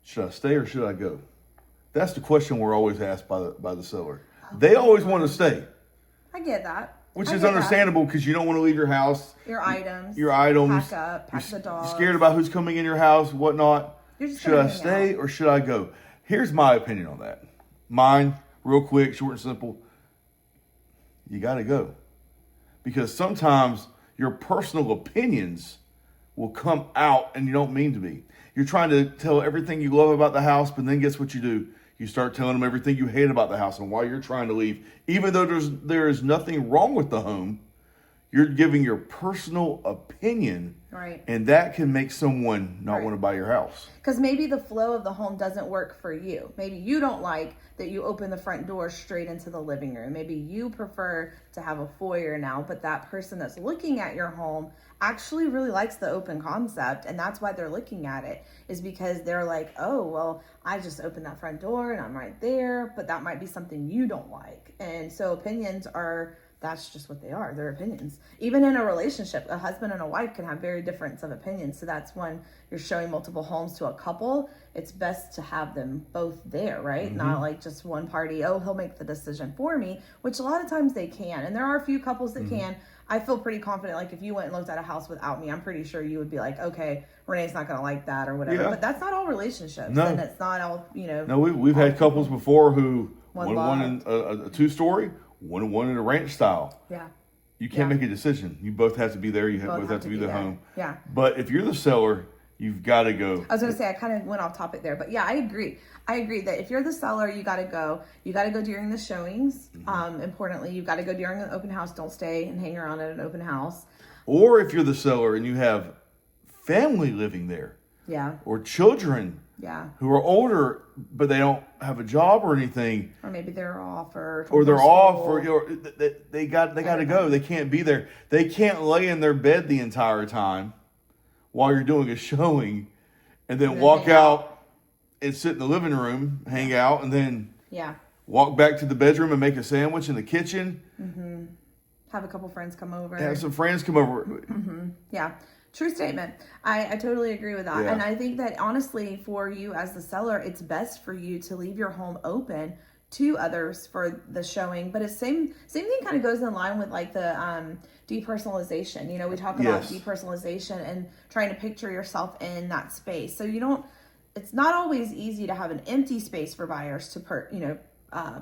Should I stay or should I go? That's the question we're always asked by the seller. They always want to stay. I get that. Which is understandable because you don't want to leave your house. Your items. Pack up, pack the dog. You're scared about who's coming in your house, whatnot. Should I stay or should I go? Here's my opinion on that. Mine, real quick, short and simple. You got to go. Because sometimes your personal opinions will come out and you don't mean to be. You're trying to tell everything you love about the house, but then guess what you do? You start telling them everything you hate about the house and why you're trying to leave. Even though there is nothing wrong with the home, you're giving your personal opinion. Right. And that can make someone not want to buy your house. Because maybe the flow of the home doesn't work for you. Maybe you don't like that you open the front door straight into the living room. Maybe you prefer to have a foyer now, but that person that's looking at your home actually really likes the open concept, and that's why they're looking at it, is because they're like, oh, well, I just opened that front door and I'm right there, but that might be something you don't like. And so opinions are, that's just what they are. They're opinions. Even in a relationship, a husband and a wife can have very different of opinions. So that's when you're showing multiple homes to a couple, it's best to have them both there, right? Mm-hmm. Not like just one party, oh, he'll make the decision for me, which a lot of times they can. And there are a few couples that can. I feel pretty confident, like if you went and looked at a house without me, I'm pretty sure you would be like, okay, Renee's not going to like that or whatever. Yeah. But that's not all relationships. No. And it's not all, No, we've had couples before who wanted a two-story, one in a ranch style. Yeah. You can't make a decision. You both have to be there. You both have to be the home. Yeah. But if you're the seller, you've got to go. I was going to say, I kind of went off topic there, but yeah, I agree. I agree that if you're the seller, you got to go. You got to go during the showings. Importantly, you got to go during an open house. Don't stay and hang around at an open house. Or if you're the seller and you have family living there. Yeah. Or children. Yeah. Who are older, but they don't have a job or anything. Or maybe they're off or they're off or they got to go. They can't be there. They can't lay in their bed the entire time while you're doing a showing and then walk out and sit in the living room, hang out, and then walk back to the bedroom and make a sandwich in the kitchen. Mm-hmm. Have a couple friends come over. Have some friends come over. Mm-hmm. Yeah. True statement. I totally agree with that. Yeah. And I think that honestly, for you as the seller, it's best for you to leave your home open to others for the showing. But it's same thing kind of goes in line with like the depersonalization. You know, we talk about depersonalization and trying to picture yourself in that space. So it's not always easy to have an empty space for buyers to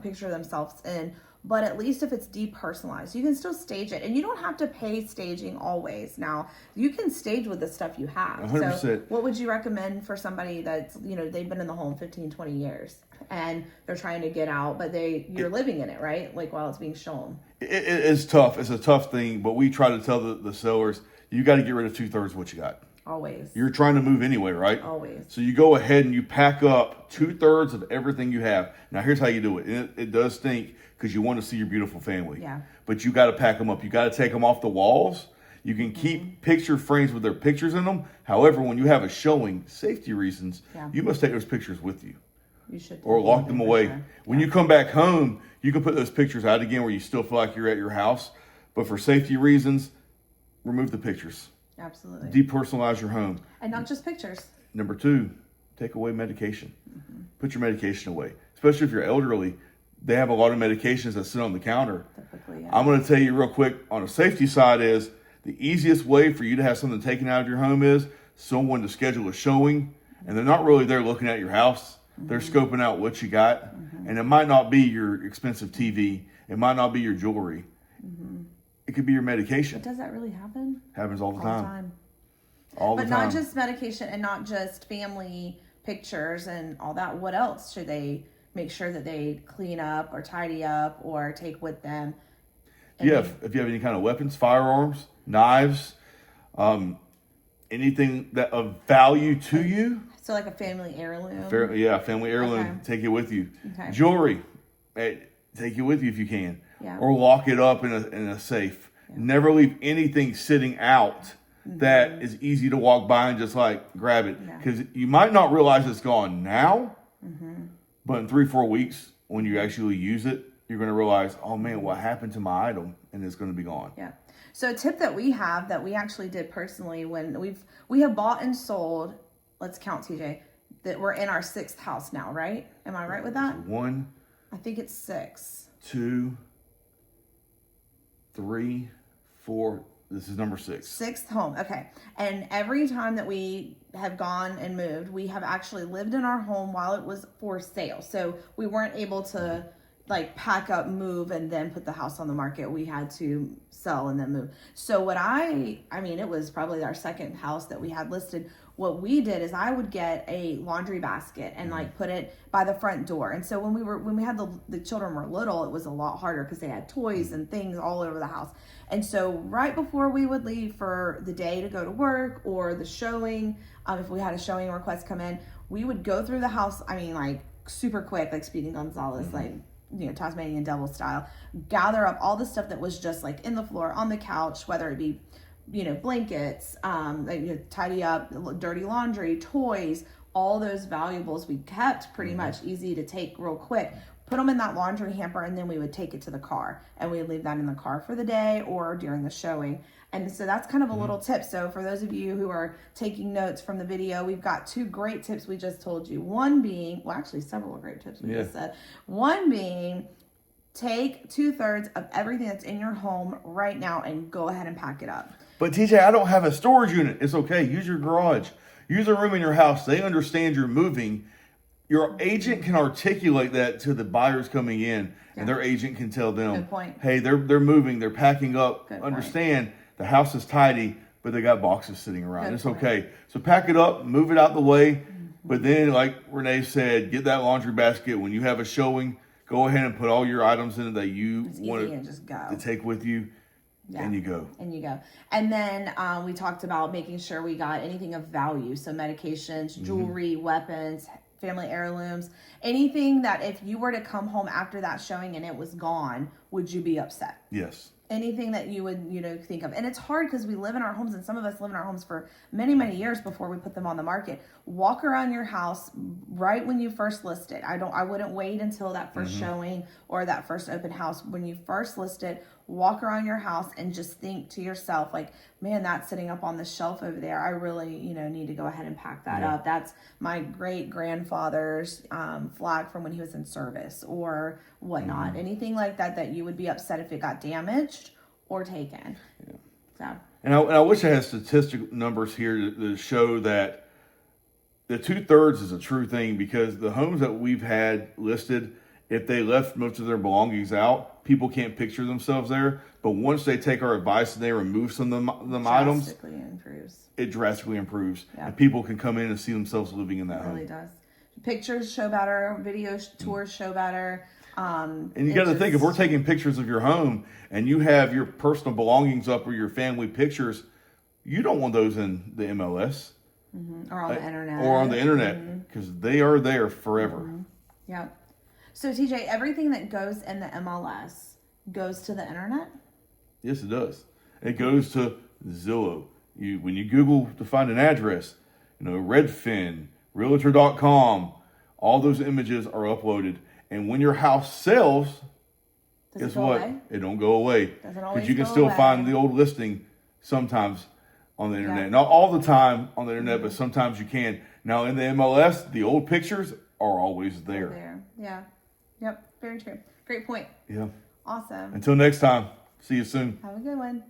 picture themselves in. But at least if it's depersonalized, you can still stage it. And you don't have to pay staging always. Now, you can stage with the stuff you have. 100%. So what would you recommend for somebody that's, they've been in the home 15, 20 years and they're trying to get out, but you're living in it, right? Like while it's being shown. It's tough. It's a tough thing. But we try to tell the sellers, you got to get rid of 2/3 of what you got. Always. You're trying to move anyway, right? Always. So you go ahead and you pack up 2/3 of everything you have. Now, here's how you do it. It does stink because you want to see your beautiful family. Yeah. But you got to pack them up. You got to take them off the walls. You can keep picture frames with their pictures in them. However, when you have a showing, safety reasons, you must take those pictures with you. You should. Or lock them away. Sure. When you come back home, you can put those pictures out again where you still feel like you're at your house. But for safety reasons, remove the pictures. Absolutely. Depersonalize your home. And not just pictures. Number 2, take away medication. Put your medication away. Especially if you're elderly, they have a lot of medications that sit on the counter. Typically, I'm going to tell you real quick on a safety side is the easiest way for you to have something taken out of your home is someone to schedule a showing, and they're not really there looking at your house. They're scoping out what you got, and it might not be your expensive TV. It might not be your jewelry. It could be your medication. But does that really happen? Happens all the time. But not just medication and not just family pictures and all that. What else should they make sure that they clean up or tidy up or take with them? If you have any kind of weapons, firearms, knives, anything that of value to you. So like a family heirloom? Family heirloom. Okay. Take it with you. Okay. Jewelry. Take it with you if you can. Yeah. Or lock it up in a safe. Yeah. Never leave anything sitting out that is easy to walk by and just like grab it. Because you might not realize it's gone now, but in 3-4 weeks when you actually use it, you're going to realize, oh man, what happened to my item? And it's going to be gone. Yeah. So a tip that we have that we actually did personally when we have bought and sold, let's count TJ, that we're in our 6th house now, right? Am I right with that? 1, I think it's 6. 2, 3, 4. This is number 6. 6th home. Okay. And every time that we have gone and moved, we have actually lived in our home while it was for sale. So we weren't able to like pack up, move, and then put the house on the market. We had to sell and then move. So it was probably our 2nd house that we had listed. What we did is I would get a laundry basket and like put it by the front door. And so when we had the children were little, it was a lot harder because they had toys and things all over the house. And so right before we would leave for the day to go to work or the showing, if we had a showing request come in, we would go through the house. I mean, like super quick, like Speedy Gonzalez, like, Tasmanian devil style, gather up all the stuff that was just like in the floor, on the couch, whether it be, blankets, tidy up dirty laundry, toys, all those valuables we kept pretty much easy to take real quick, put them in that laundry hamper, and then we would take it to the car and we'd leave that in the car for the day or during the showing. And so that's kind of a little tip. So for those of you who are taking notes from the video, we've got 2 great tips we just told you. One being, well, actually several great tips we just said. One being, take 2/3 of everything that's in your home right now and go ahead and pack it up. But TJ, I don't have a storage unit. It's okay. Use your garage. Use a room in your house. They understand you're moving. Your agent can articulate that to the buyers coming in, and their agent can tell them, Good point. hey, they're moving, they're packing up. Good Understand point. The house is tidy, but they got boxes sitting around. Good it's point. okay. So pack it up, move it out the way. But then, like Renee said, get that laundry basket. When you have a showing, go ahead and put all your items in it that you want to take with you. Yeah. And you go. And then we talked about making sure we got anything of value. So medications, jewelry, weapons, family heirlooms, anything that if you were to come home after that showing and it was gone, would you be upset? Yes. Anything that you would, think of. And it's hard because we live in our homes, and some of us live in our homes for many, many years before we put them on the market. Walk around your house right when you first list it. I wouldn't wait until that first showing or that first open house. When you first list it, walk around your house and just think to yourself, like, man, that's sitting up on the shelf over there. I really, need to go ahead and pack that up. That's my great grandfather's flag from when he was in service or whatnot. Anything like that you would be upset if it got damaged or taken. Yeah. So. And I wish I had statistic numbers here to show that the 2/3 is a true thing, because the homes that we've had listed, if they left most of their belongings out, people can't picture themselves there. But once they take our advice and they remove some of them items, it drastically improves. Yeah. And people can come in and see themselves living in that home. It really does. Pictures show better, video tours show better. And you got to think, if we're taking pictures of your home and you have your personal belongings up or your family pictures, you don't want those in the MLS. Or on the internet. Or on the internet, because they are there forever. Yeah. So TJ, everything that goes in the MLS goes to the internet? Yes, it does. It goes to Zillow. When you Google to find an address, Redfin, Realtor.com, all those images are uploaded. And when your house sells, guess what? It don't go away. Because you can still find the old listing sometimes on the internet. Not all the time on the internet, but sometimes you can. Now in the MLS, the old pictures are always there. Yeah. Yep. Very true. Great point. Yeah. Awesome. Until next time. See you soon. Have a good one.